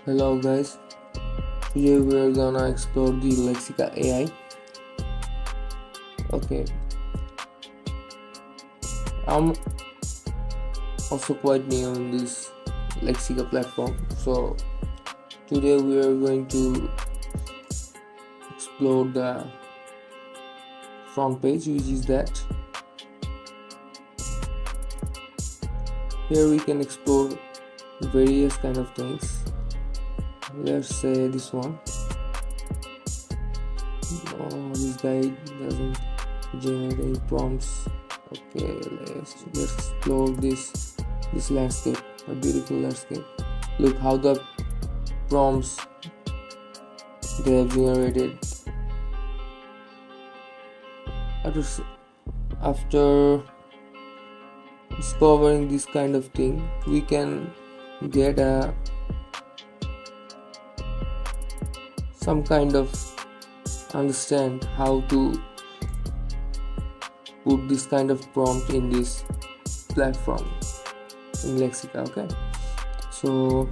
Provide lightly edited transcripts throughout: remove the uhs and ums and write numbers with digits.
Hello guys, today we are gonna explore the Lexica AI. Okay, I'm also quite new in this Lexica platform, so today we are going to explore the front page, which is that. Here we can explore various kind of things. Let's say this one. Oh, this guy doesn't generate any prompts. Okay, let's explore this landscape, a beautiful landscape. Look how the prompts they have generated. After discovering this kind of thing, we can get some kind of understand how to put this kind of prompt in this platform in Lexica. Okay, so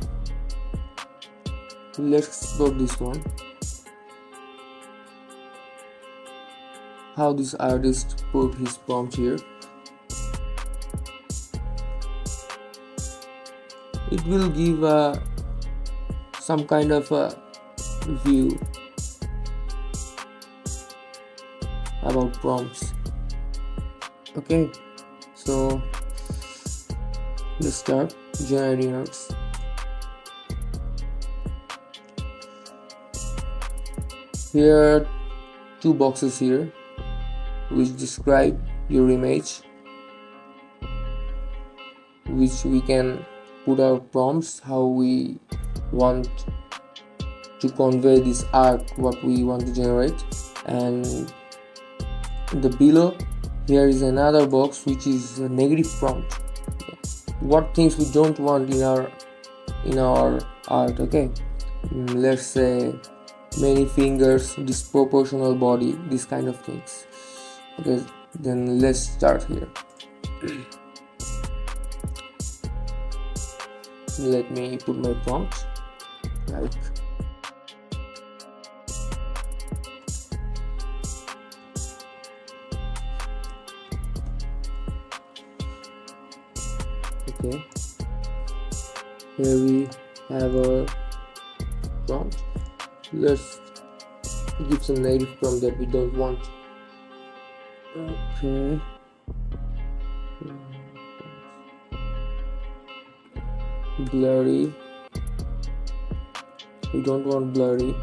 let's explore this one. How this artist put his prompt here. It will give some kind of a view about prompts. Okay, so let's start generating notes. Here are two boxes here which describe your image, which we can put our prompts, how we want to convey this art, what we want to generate. And the below here is another box which is a negative prompt, what things we don't want in our art. Okay, let's say many fingers, disproportional body, these kind of things. Okay, then let's start here. Let me put my prompt like okay, here we have our prompt. Let's give some negative prompt that we don't want. Okay, blurry, we don't want blurry.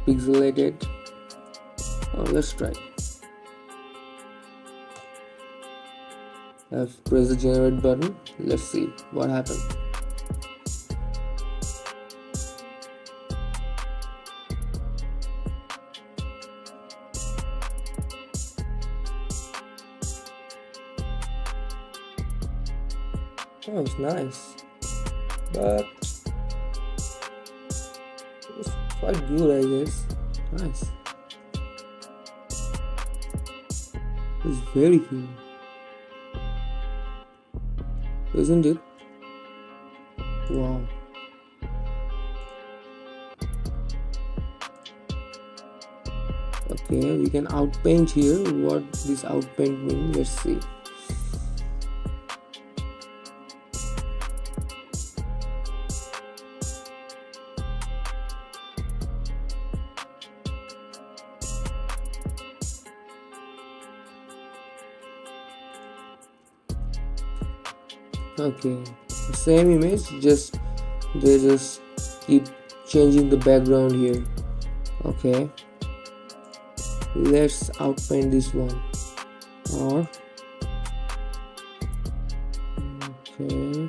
Pixelated. Let's try. I've pressed the generate button. Let's see what happens. Oh, it's nice, but it's quite good, I guess. Nice. It's very cool, isn't it? Wow. Okay, we can outpaint here. What this outpaint means? Let's see. Okay, the same image, just they just keep changing the background here. Okay, let's outpaint this one. Or okay,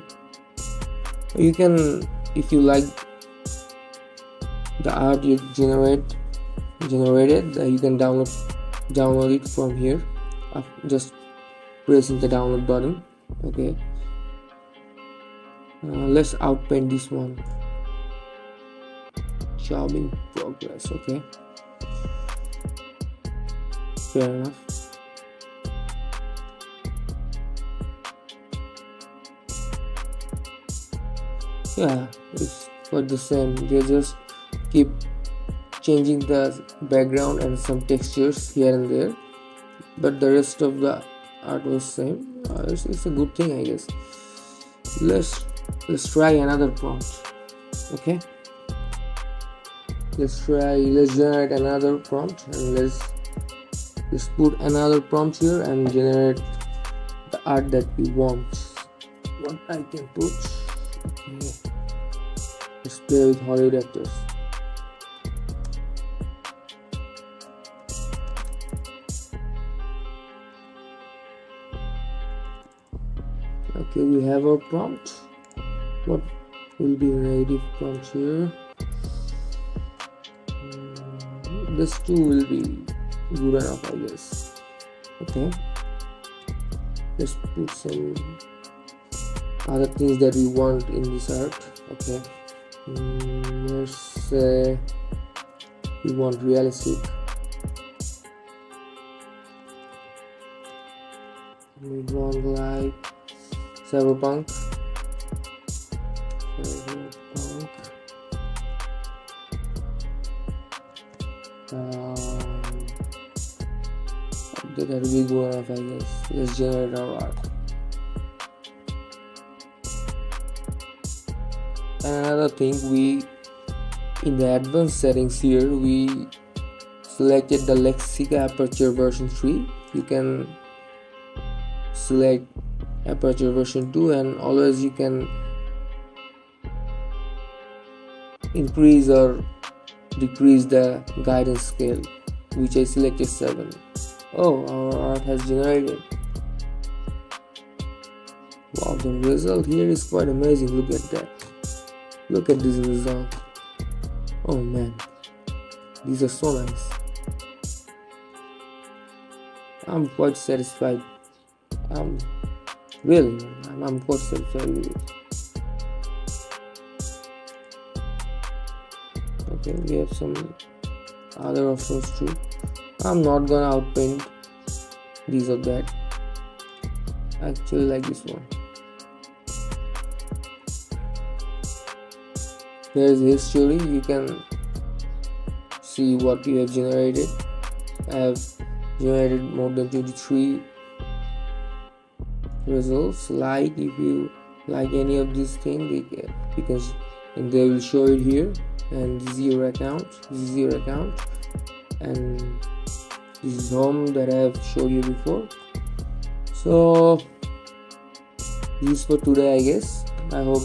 you can, if you like the art you generated, you can download it from here. Just pressing the download button. Okay, let's outpaint this one. Job in progress. Okay, fair enough. Yeah, it's quite the same. They just keep changing the background and some textures here and there, but the rest of the art was same. It's a good thing, I guess. Let's try another prompt. Okay, let's generate another prompt, and let's put another prompt here and generate the art that we want. What I can put. Okay, let's play with Hollywood actors. Okay, we have our prompt. What will be the native prompt here? This too will be good enough, I guess. Okay, let's put some other things that we want in this art. Okay, let's say we want realistic. We want like cyberpunk. That will be good enough, I guess. Let's generate our art. Another thing, in the advanced settings here, we selected the Lexica Aperture version 3. You can select Aperture version 2, and always you can increase or decrease the guidance scale, which I selected 7. Oh, our art has generated. Wow, the result here is quite amazing. Look at that. Look at this result. Oh man, these are so nice. I'm quite satisfied. I'm quite satisfied with it. Okay, we have some other options too. I'm not gonna outpaint these or that. I actually like this one. Here's history. You can see what you have generated. I have generated more than 23 results. Like, if you like any of these things, you can, and they will show it here. And this is your account. And this is home that I have showed you before. So this is for today, I guess. I hope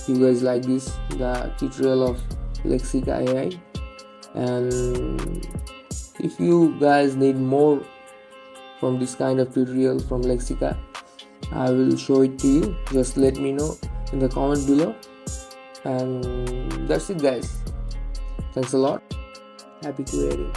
you guys like the tutorial of Lexica AI. And if you guys need more from this kind of tutorial from Lexica, I will show it to you. Just let me know in the comment below. And that's it, guys. Thanks a lot. Happy creating.